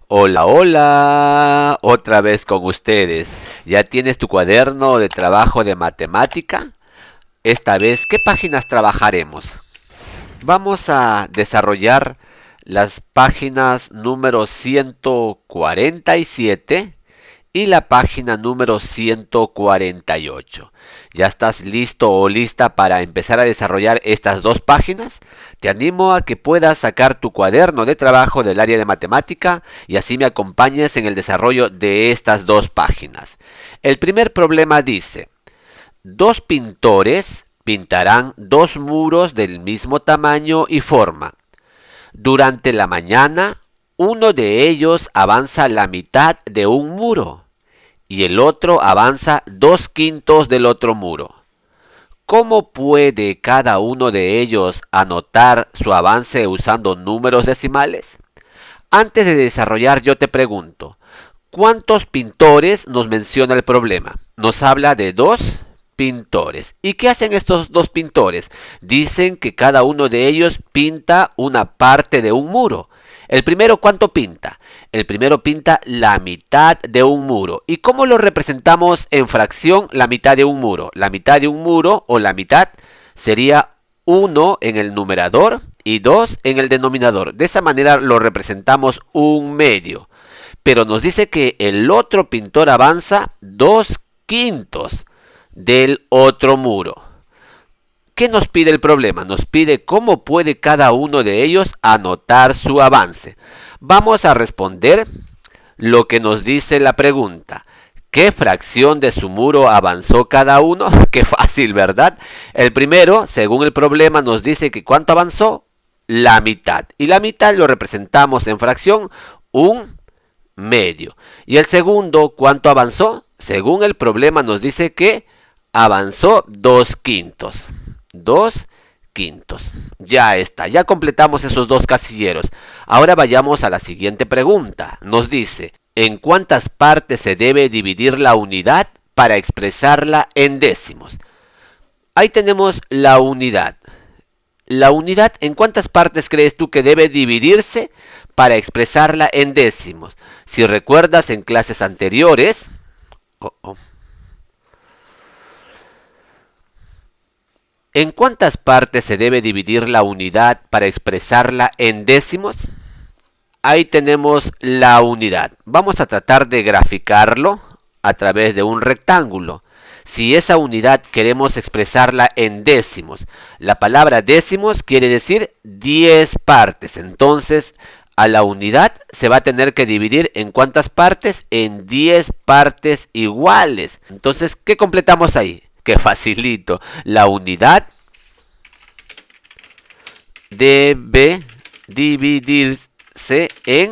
Hola, hola, otra vez con ustedes. ¿Ya tienes tu cuaderno de trabajo de matemática? Esta vez, ¿qué páginas trabajaremos? Vamos a desarrollar las páginas número 147 y la página número 148. ¿Ya estás listo o lista para empezar a desarrollar estas dos páginas? Te animo a que puedas sacar tu cuaderno de trabajo del área de matemática y así me acompañes en el desarrollo de estas dos páginas. El primer problema dice: dos pintores pintarán dos muros del mismo tamaño y forma. Durante la mañana, uno de ellos avanza la mitad de un muro y el otro avanza 2/5 del otro muro. ¿Cómo puede cada uno de ellos anotar su avance usando números decimales? Antes de desarrollar, yo te pregunto, ¿cuántos pintores nos menciona el problema? Nos habla de dos pintores. ¿Y qué hacen estos dos pintores? Dicen que cada uno de ellos pinta una parte de un muro. El primero, ¿cuánto pinta? El primero pinta la mitad de un muro. ¿Y cómo lo representamos en fracción la mitad de un muro? La mitad de un muro o la mitad sería 1 en el numerador y 2 en el denominador. De esa manera lo representamos un medio. Pero nos dice que el otro pintor avanza 2/5 del otro muro. ¿Qué nos pide el problema? Nos pide cómo puede cada uno de ellos anotar su avance. Vamos a responder lo que nos dice la pregunta. ¿Qué fracción de su muro avanzó cada uno? Qué fácil, ¿verdad? El primero, según el problema, nos dice que ¿cuánto avanzó? La mitad. Y la mitad lo representamos en fracción un medio. Y el segundo, ¿cuánto avanzó? Según el problema nos dice que avanzó 2/5. 2/5. Ya está, ya completamos esos dos casilleros. Ahora vayamos a la siguiente pregunta. Nos dice, ¿en cuántas partes se debe dividir la unidad para expresarla en décimos? Ahí tenemos la unidad. La unidad, ¿en cuántas partes crees tú que debe dividirse para expresarla en décimos? Si recuerdas en clases anteriores, ¿en cuántas partes se debe dividir la unidad para expresarla en décimos? Ahí tenemos la unidad. Vamos a tratar de graficarlo a través de un rectángulo. Si esa unidad queremos expresarla en décimos, la palabra décimos quiere decir 10 partes. Entonces, a la unidad se va a tener que dividir ¿en cuántas partes? En 10 partes iguales. Entonces, ¿qué completamos ahí? Que facilito. La unidad debe dividirse en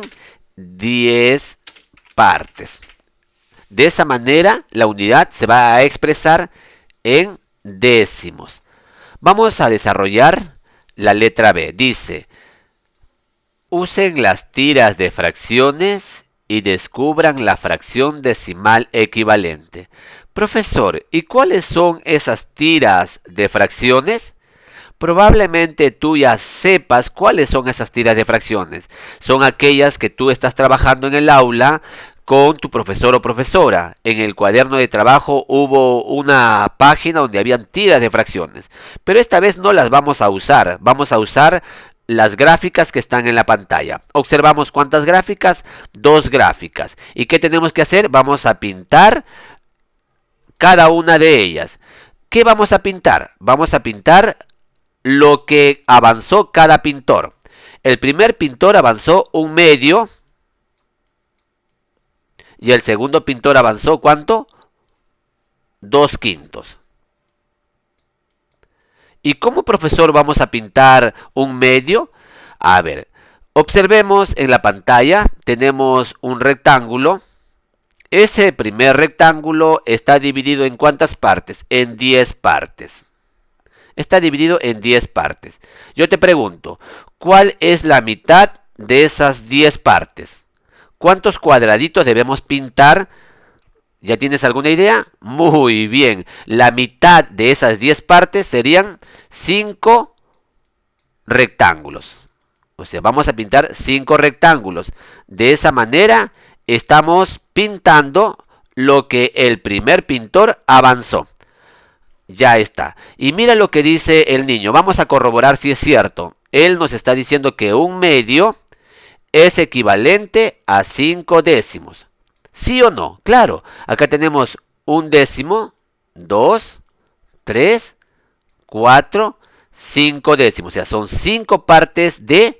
10 partes. De esa manera, la unidad se va a expresar en décimos. Vamos a desarrollar la letra B. Dice, usen las tiras de fracciones y descubran la fracción decimal equivalente. Profesor, ¿y cuáles son esas tiras de fracciones? Probablemente tú ya sepas cuáles son esas tiras de fracciones. Son aquellas que tú estás trabajando en el aula con tu profesor o profesora. En el cuaderno de trabajo hubo una página donde habían tiras de fracciones. Pero esta vez no las vamos a usar. Vamos a usar las gráficas que están en la pantalla. Observamos cuántas gráficas. 2 gráficas. ¿Y qué tenemos que hacer? Vamos a pintar cada una de ellas. ¿Qué vamos a pintar? Vamos a pintar lo que avanzó cada pintor. El primer pintor avanzó un medio. Y el segundo pintor avanzó ¿cuánto? 2/5. ¿Y cómo, profesor, vamos a pintar un medio? A ver, observemos en la pantalla. Tenemos un rectángulo. Ese primer rectángulo está dividido ¿en cuántas partes? En 10 partes. Está dividido en 10 partes. Yo te pregunto, ¿cuál es la mitad de esas 10 partes? ¿Cuántos cuadraditos debemos pintar? ¿Ya tienes alguna idea? Muy bien. La mitad de esas 10 partes serían 5 rectángulos. O sea, vamos a pintar 5 rectángulos. De esa manera estamos pintando lo que el primer pintor avanzó. Ya está. Y mira lo que dice el niño. Vamos a corroborar si es cierto. Él nos está diciendo que un medio es equivalente a 5 décimos. ¿Sí o no? Claro. Acá tenemos un décimo, 2, 3, 4, 5 décimos. O sea, son 5 partes de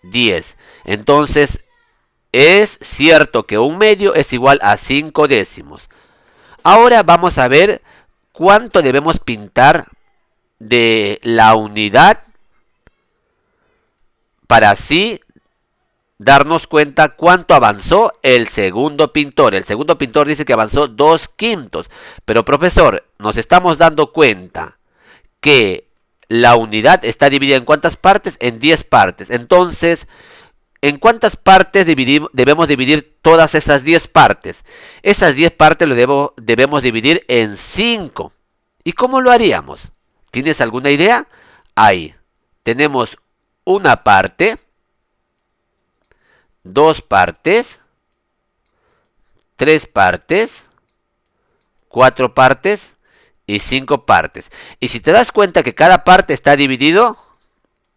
10. Entonces, es cierto que un medio es igual a 5 décimos. Ahora vamos a ver cuánto debemos pintar de la unidad para así darnos cuenta cuánto avanzó el segundo pintor. El segundo pintor dice que avanzó 2/5. Pero profesor, nos estamos dando cuenta que la unidad está dividida en ¿cuántas partes? En 10 partes. Entonces, ¿en cuántas partes debemos dividir todas esas 10 partes? Esas 10 partes debemos dividir en 5. ¿Y cómo lo haríamos? ¿Tienes alguna idea? Ahí tenemos una parte, 2 partes, 3 partes, 4 partes y 5 partes. Y si te das cuenta que cada parte está dividido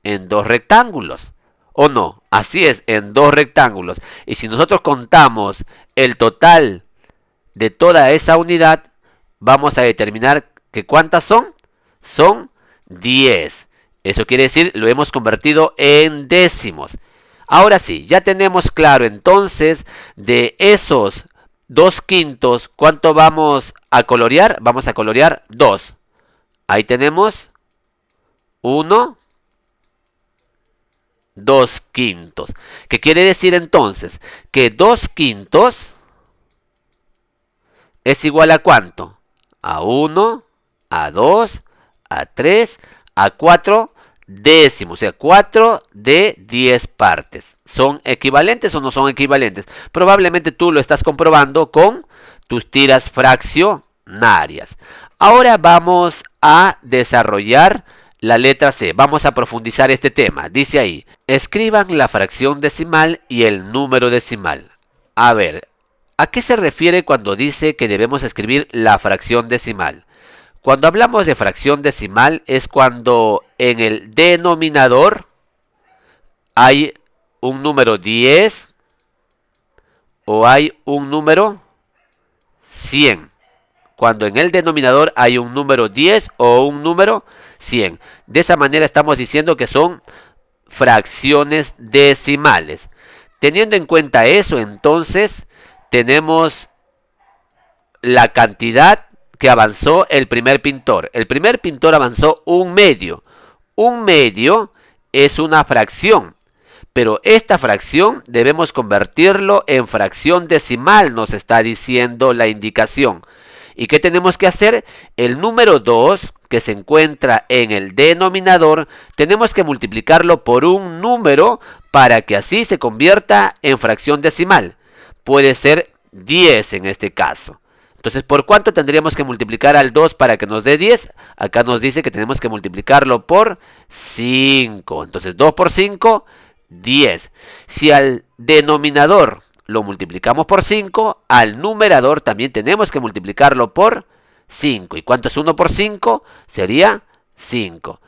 en 2 rectángulos. ¿O no? Así es, en 2 rectángulos. Y si nosotros contamos el total de toda esa unidad, vamos a determinar que ¿cuántas son? Son 10. Eso quiere decir, lo hemos convertido en décimos. Ahora sí, ya tenemos claro entonces de esos 2/5, ¿cuánto vamos a colorear? Vamos a colorear 2. Ahí tenemos 1, 2/5. ¿Qué quiere decir entonces? Que 2/5 es igual a ¿cuánto? A 1, a 2, a 3, a 4 décimos. O sea, 4 de 10 partes. ¿Son equivalentes o no son equivalentes? Probablemente tú lo estás comprobando con tus tiras fraccionarias. Ahora vamos a desarrollar la letra C. Vamos a profundizar este tema. Dice ahí, escriban la fracción decimal y el número decimal. A ver, ¿a qué se refiere cuando dice que debemos escribir la fracción decimal? Cuando hablamos de fracción decimal es cuando en el denominador hay un número 10 o hay un número 100. Cuando en el denominador hay un número 10 o un número 100. De esa manera estamos diciendo que son fracciones decimales. Teniendo en cuenta eso, entonces tenemos la cantidad que avanzó el primer pintor. El primer pintor avanzó un medio. Un medio es una fracción. Pero esta fracción debemos convertirlo en fracción decimal, nos está diciendo la indicación. ¿Y qué tenemos que hacer? El número 2, que se encuentra en el denominador, tenemos que multiplicarlo por un número para que así se convierta en fracción decimal. Puede ser 10 en este caso. Entonces, ¿por cuánto tendríamos que multiplicar al 2 para que nos dé 10? Acá nos dice que tenemos que multiplicarlo por 5. Entonces, 2 por 5, 10. Si al denominador lo multiplicamos por 5, al numerador también tenemos que multiplicarlo por 5. ¿Y cuánto es 1 por 5? Sería 5.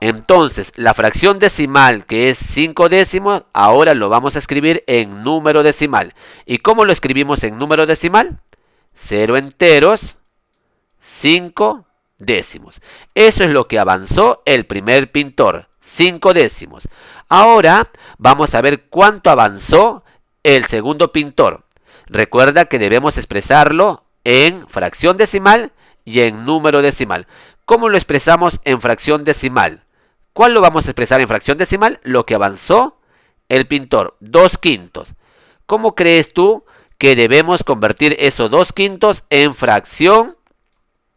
Entonces, la fracción decimal, que es 5 décimos, ahora lo vamos a escribir en número decimal. ¿Y cómo lo escribimos en número decimal? 0 enteros, 5 décimos. Eso es lo que avanzó el primer pintor, 5 décimos. Ahora vamos a ver cuánto avanzó el segundo pintor. Recuerda que debemos expresarlo en fracción decimal y en número decimal. ¿Cómo lo expresamos en fracción decimal? ¿Cuál lo vamos a expresar en fracción decimal? Lo que avanzó el pintor, 2/5. ¿Cómo crees tú que debemos convertir esos 2/5 en fracción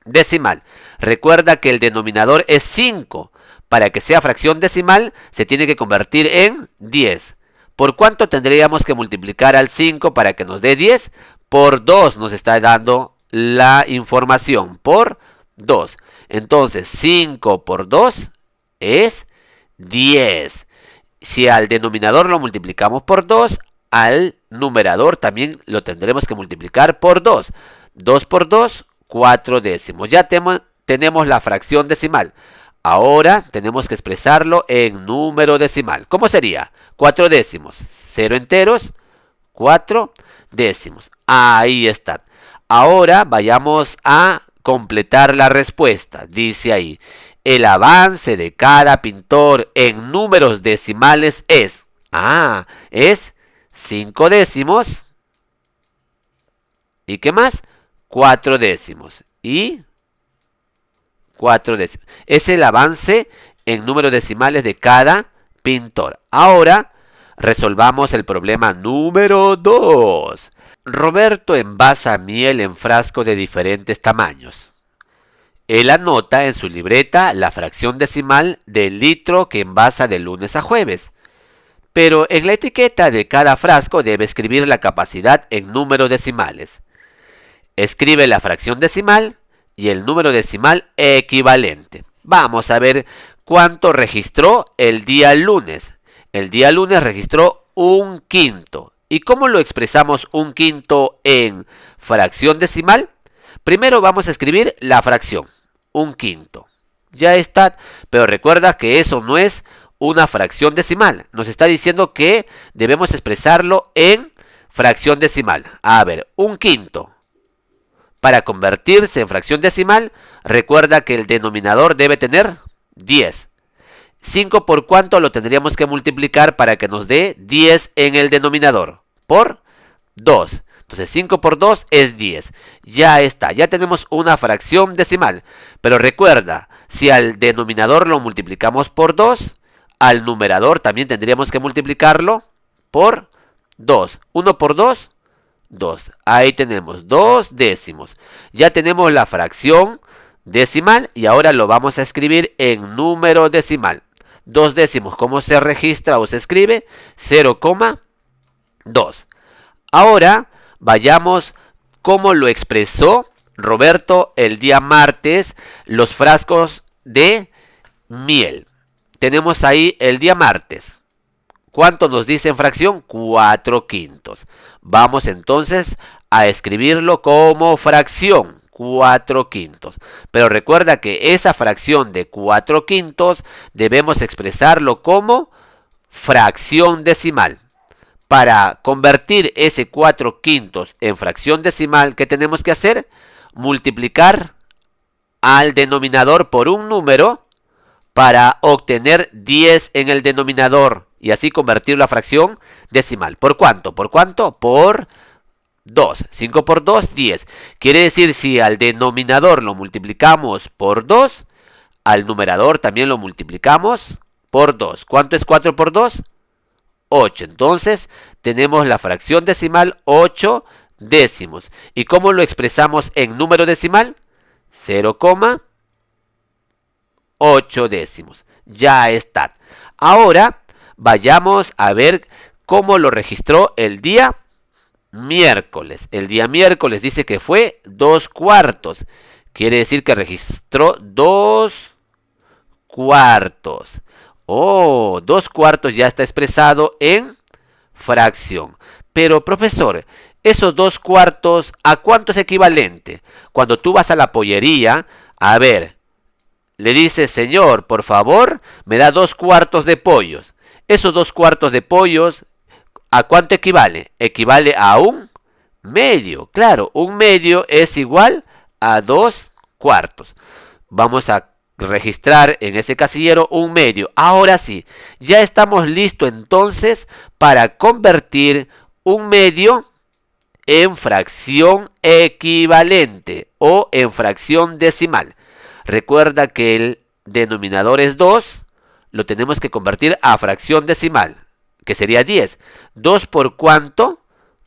decimal? Recuerda que el denominador es 5. Para que sea fracción decimal se tiene que convertir en 10. ¿Por cuánto tendríamos que multiplicar al 5 para que nos dé 10? Por 2 nos está dando la información por 2. Entonces 5 por 2 es 10. Si al denominador lo multiplicamos por 2, al numerador también lo tendremos que multiplicar por 2. 2 por 2, 4 décimos. Ya tenemos la fracción decimal. Ahora tenemos que expresarlo en número decimal. ¿Cómo sería? 4 décimos. 0 enteros, 4 décimos. Ahí está. Ahora vayamos a completar la respuesta. Dice ahí, el avance de cada pintor en números decimales es 5 décimos. ¿Y qué más? 4 décimos. Y 4 décimos. Es el avance en números decimales de cada pintor. Ahora resolvamos el problema número 2. Roberto envasa miel en frascos de diferentes tamaños. Él anota en su libreta la fracción decimal del litro que envasa de lunes a jueves. Pero en la etiqueta de cada frasco debe escribir la capacidad en números decimales. Escribe la fracción decimal y el número decimal equivalente. Vamos a ver cuánto registró el día lunes. El día lunes registró 1/5. ¿Y cómo lo expresamos 1/5 en fracción decimal? Primero vamos a escribir la fracción, 1/5. Ya está, pero recuerda que eso no es una fracción decimal. Nos está diciendo que debemos expresarlo en fracción decimal. A ver, 1/5. Para convertirse en fracción decimal, recuerda que el denominador debe tener 10. 5 por cuánto lo tendríamos que multiplicar para que nos dé 10 en el denominador. Por 2. Entonces 5 por 2 es 10. Ya está, ya tenemos una fracción decimal. Pero recuerda, si al denominador lo multiplicamos por 2, al numerador también tendríamos que multiplicarlo por 2. 1 por 2, 2. Ahí tenemos 2 décimos. Ya tenemos la fracción decimal y ahora lo vamos a escribir en número decimal. 2 décimos, ¿cómo se registra o se escribe? 0,2. Ahora vayamos cómo lo expresó Roberto el día martes los frascos de miel. Tenemos ahí el día martes. ¿Cuánto nos dice en fracción? 4/5. Vamos entonces a escribirlo como fracción. 4/5. Pero recuerda que esa fracción de 4/5 debemos expresarlo como fracción decimal. Para convertir ese 4/5 en fracción decimal, ¿qué tenemos que hacer? Multiplicar al denominador por un número para obtener 10 en el denominador y así convertirlo a fracción decimal. ¿Por cuánto? ¿Por cuánto? Por 2. 5 por 2, 10. Quiere decir, si al denominador lo multiplicamos por 2, al numerador también lo multiplicamos por 2. ¿Cuánto es 4 por 2? 8. Entonces, tenemos la fracción decimal 8 décimos. ¿Y cómo lo expresamos en número decimal? 0,8 décimos. Ya está. Ahora, vayamos a ver cómo lo registró el día miércoles. El día miércoles dice que fue 2/4. Quiere decir que registró 2/4. Oh, 2/4 ya está expresado en fracción. Pero, profesor, esos 2/4, ¿a cuánto es equivalente? Cuando tú vas a la pollería, a ver, le dices, señor, por favor, me da 2/4 de pollos. Esos 2/4 de pollos, ¿a cuánto equivale? Equivale a un medio. Claro, un medio es igual a 2/4. Vamos a registrar en ese casillero un medio. Ahora sí, ya estamos listos entonces para convertir un medio en fracción equivalente o en fracción decimal. Recuerda que el denominador es 2, lo tenemos que convertir a fracción decimal, que sería 10. 2 por cuánto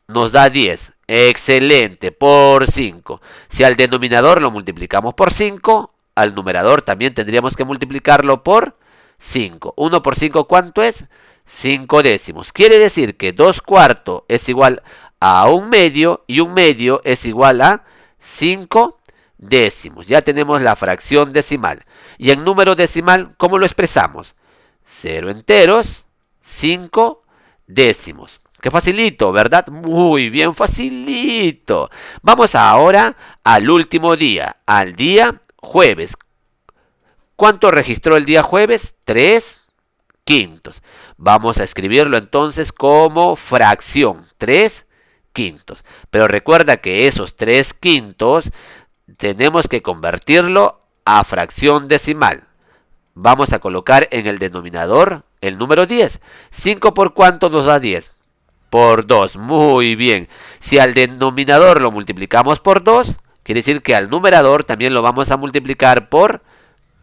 nos da 10. Excelente, por 5. Si al denominador lo multiplicamos por 5, al numerador también tendríamos que multiplicarlo por 5. 1 por 5, ¿cuánto es? 5 décimos. Quiere decir que 2/4 es igual a un medio y un medio es igual a 5 décimos. Ya tenemos la fracción decimal. Y en número decimal, ¿cómo lo expresamos? 0 enteros, 5 décimos. Qué facilito, ¿verdad? Muy bien, facilito. Vamos ahora al último día, al día jueves. ¿Cuánto registró el día jueves? 3 quintos. Vamos a escribirlo entonces como fracción, 3 quintos. Pero recuerda que esos 3 quintos tenemos que convertirlo a fracción decimal. Vamos a colocar en el denominador el número 10. 5 por cuánto nos da 10. Por 2. Muy bien. Si al denominador lo multiplicamos por 2, quiere decir que al numerador también lo vamos a multiplicar por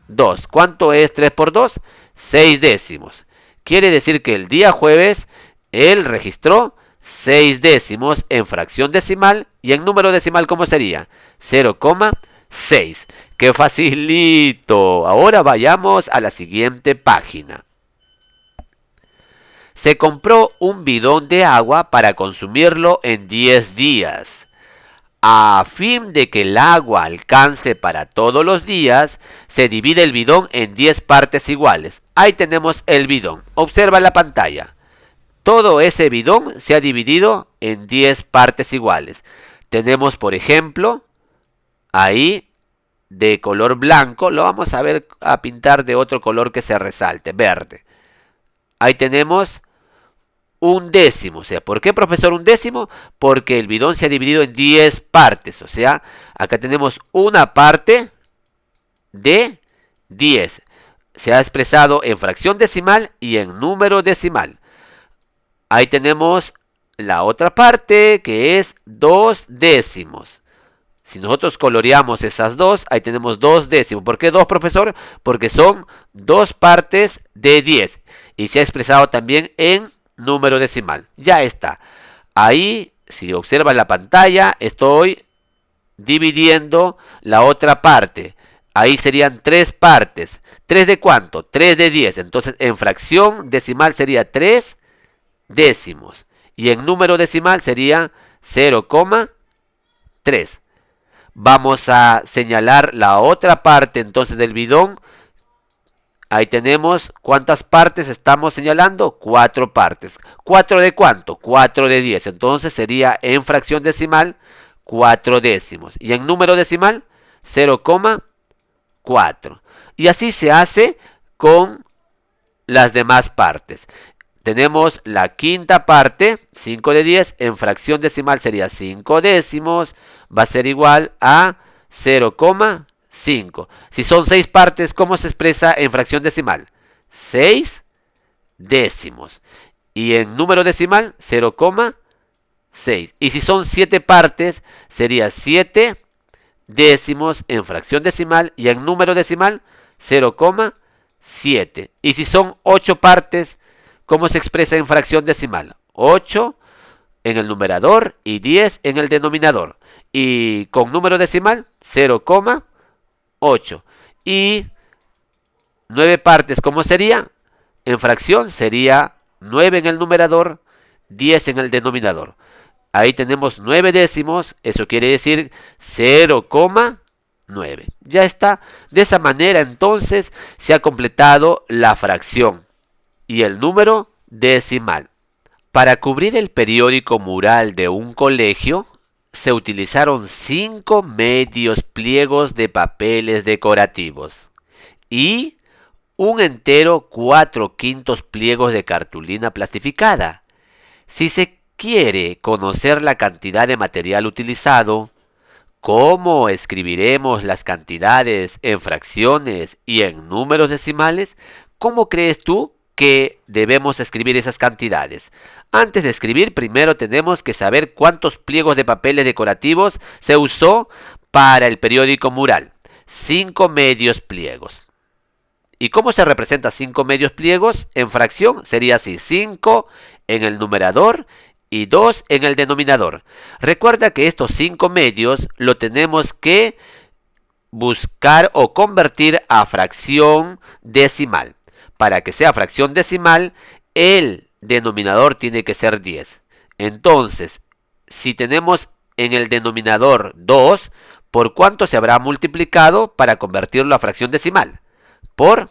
2. ¿Cuánto es 3 por 2? 6 décimos. Quiere decir que el día jueves él registró 6 décimos en fracción decimal y en número decimal, ¿cómo sería? 0,6. ¡Qué facilito! Ahora vayamos a la siguiente página. Se compró un bidón de agua para consumirlo en 10 días. A fin de que el agua alcance para todos los días, se divide el bidón en 10 partes iguales. Ahí tenemos el bidón. Observa la pantalla. Todo ese bidón se ha dividido en 10 partes iguales. Tenemos, por ejemplo, ahí de color blanco. Lo vamos a ver a pintar de otro color que se resalte, verde. Ahí tenemos un décimo. O sea, ¿por qué, profesor, un décimo? Porque el bidón se ha dividido en 10 partes. O sea, acá tenemos una parte de 10. Se ha expresado en fracción decimal y en número decimal. Ahí tenemos la otra parte que es 2 décimos. Si nosotros coloreamos esas dos, ahí tenemos 2 décimos. ¿Por qué 2, profesor? Porque son 2 partes de 10. Y se ha expresado también en número decimal. Ya está. Ahí, si observas la pantalla, estoy dividiendo la otra parte. Ahí serían 3 partes. ¿3 de cuánto? 3 de 10. Entonces, en fracción decimal sería 3 décimos. Y en número decimal sería 0,3. Vamos a señalar la otra parte entonces del bidón. Ahí tenemos, ¿cuántas partes estamos señalando? 4 partes. ¿4 de cuánto? 4 de 10. Entonces sería en fracción decimal 4 décimos. Y en número decimal 0,4. Y así se hace con las demás partes. Tenemos la quinta parte, 5 de 10, en fracción decimal sería 5 décimos, va a ser igual a 0,5. Si son 6 partes, ¿cómo se expresa en fracción decimal? 6 décimos. Y en número decimal, 0,6. Y si son 7 partes, sería 7 décimos en fracción decimal y en número decimal, 0,7. Y si son 8 partes, ¿cómo se expresa en fracción decimal? 8 en el numerador y 10 en el denominador. Y con número decimal, 0,8. Y 9 partes, ¿cómo sería? En fracción sería 9 en el numerador, 10 en el denominador. Ahí tenemos 9 décimos, eso quiere decir 0,9. Ya está. De esa manera entonces se ha completado la fracción y el número decimal. Para cubrir el periódico mural de un colegio, se utilizaron 5 medios pliegos de papeles decorativos y un entero 4/5 pliegos de cartulina plastificada. Si se quiere conocer la cantidad de material utilizado, ¿cómo escribiremos las cantidades en fracciones y en números decimales? ¿Cómo crees tú que debemos escribir esas cantidades? Antes de escribir, primero tenemos que saber cuántos pliegos de papeles decorativos se usó para el periódico mural. 5 medios pliegos. ¿Y cómo se representa 5 medios pliegos? En fracción sería así: 5 en el numerador y 2 en el denominador. Recuerda que estos 5 medios lo tenemos que buscar o convertir a fracción decimal. Para que sea fracción decimal, el denominador tiene que ser 10. Entonces, si tenemos en el denominador 2, ¿por cuánto se habrá multiplicado para convertirlo a fracción decimal? Por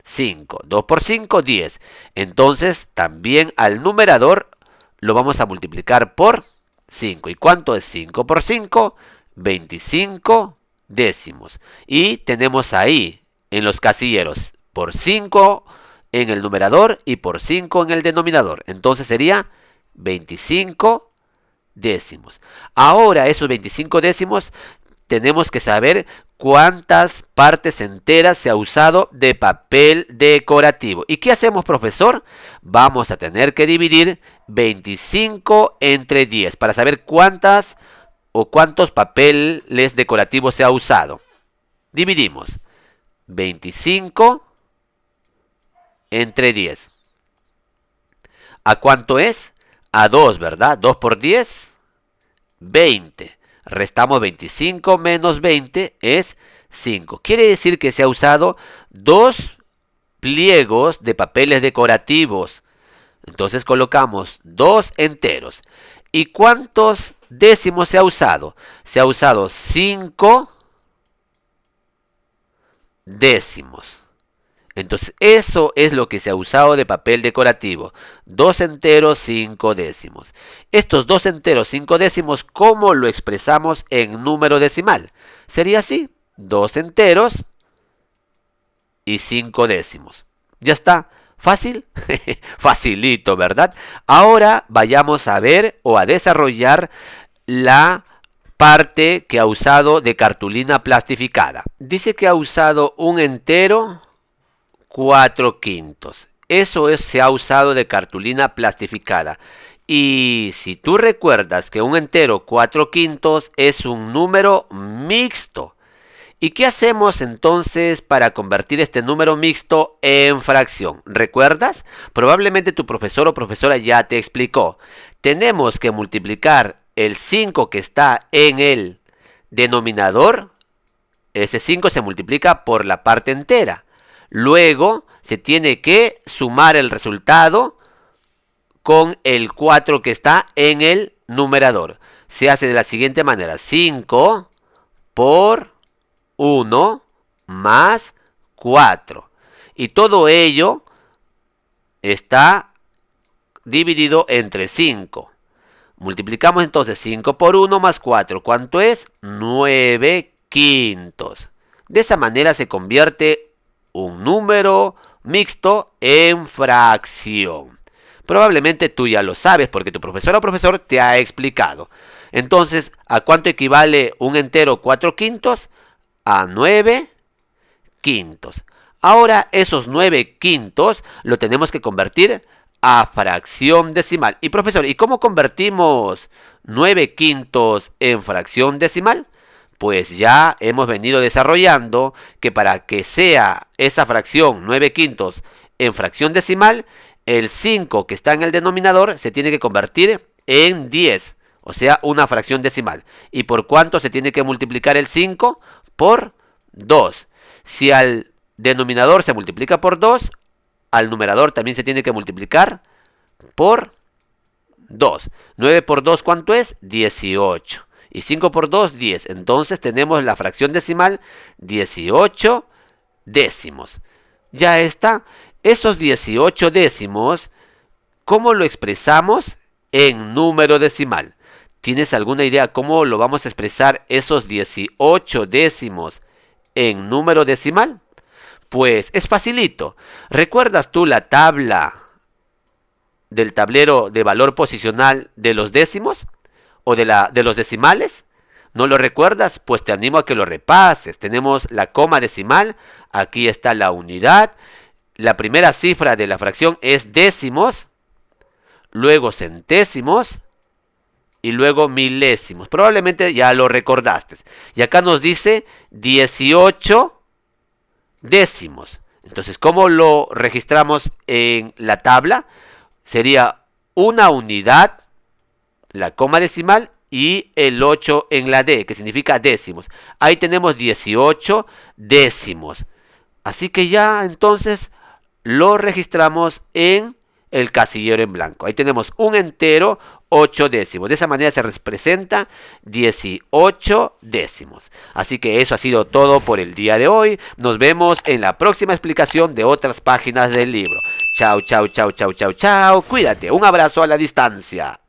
5. 2 por 5, 10. Entonces, también al numerador lo vamos a multiplicar por 5. ¿Y cuánto es 5 por 5? 25 décimos. Y tenemos ahí, en los casilleros, por 5 en el numerador y por 5 en el denominador. Entonces sería 25 décimos. Ahora, esos 25 décimos tenemos que saber cuántas partes enteras se ha usado de papel decorativo. ¿Y qué hacemos, profesor? Vamos a tener que dividir 25 entre 10 para saber cuántas o cuántos papeles decorativos se ha usado. Dividimos 25 entre 10. ¿A cuánto es? A 2, ¿verdad? 2 por 10, 20. Restamos 25 menos 20 es 5. Quiere decir que se ha usado 2 pliegos de papeles decorativos. Entonces colocamos 2 enteros. ¿Y cuántos décimos se ha usado? Se ha usado 5 décimos. Entonces, eso es lo que se ha usado de papel decorativo. 2 enteros, 5 décimos. Estos 2 enteros, 5 décimos, ¿cómo lo expresamos en número decimal? Sería así, 2 enteros y 5 décimos. ¿Ya está? ¿Fácil? Facilito, ¿verdad? Ahora vayamos a ver o a desarrollar la parte que ha usado de cartulina plastificada. Dice que ha usado un entero 4/5. Eso se ha usado de cartulina plastificada. Y si tú recuerdas que un entero 4/5 es un número mixto. ¿Y qué hacemos entonces para convertir este número mixto en fracción? ¿Recuerdas? Probablemente tu profesor o profesora ya te explicó. Tenemos que multiplicar el 5 que está en el denominador. Ese 5 se multiplica por la parte entera. Luego se tiene que sumar el resultado con el 4 que está en el numerador. Se hace de la siguiente manera. 5 por 1 más 4. Y todo ello está dividido entre 5. Multiplicamos entonces 5 por 1 más 4. ¿Cuánto es? 9/5. De esa manera se convierte un número mixto en fracción. Probablemente tú ya lo sabes porque tu profesora o profesor te ha explicado. Entonces, ¿a cuánto equivale un entero 4/5? A 9/5. Ahora esos 9/5 lo tenemos que convertir a fracción decimal. Y profesor, ¿y cómo convertimos 9/5 en fracción decimal? Pues ya hemos venido desarrollando que para que sea esa fracción 9/5 en fracción decimal, el 5 que está en el denominador se tiene que convertir en 10, o sea, una fracción decimal. ¿Y por cuánto se tiene que multiplicar el 5? Por 2. Si al denominador se multiplica por 2, al numerador también se tiene que multiplicar por 2. 9 por 2, ¿cuánto es? 18. Y 5 por 2, 10. Entonces tenemos la fracción decimal 18 décimos. Ya está. Esos 18 décimos, ¿cómo lo expresamos en número decimal? ¿Tienes alguna idea cómo lo vamos a expresar esos 18 décimos en número decimal? Pues es facilito. ¿Recuerdas tú la tabla del tablero de valor posicional de los décimos o de los decimales? ¿No lo recuerdas? Pues te animo a que lo repases. Tenemos la coma decimal, aquí está la unidad, la primera cifra de la fracción es décimos, luego centésimos y luego milésimos. Probablemente ya lo recordaste. Y acá nos dice 18 décimos. Entonces, ¿cómo lo registramos en la tabla? Sería una unidad, la coma decimal y el 8 en la D, que significa décimos. Ahí tenemos 18 décimos. Así que ya entonces lo registramos en el casillero en blanco. Ahí tenemos un entero 8 décimos. De esa manera se representa 18 décimos. Así que eso ha sido todo por el día de hoy. Nos vemos en la próxima explicación de otras páginas del libro. Chao, chao, chao, chao, chao, chao. Cuídate. Un abrazo a la distancia.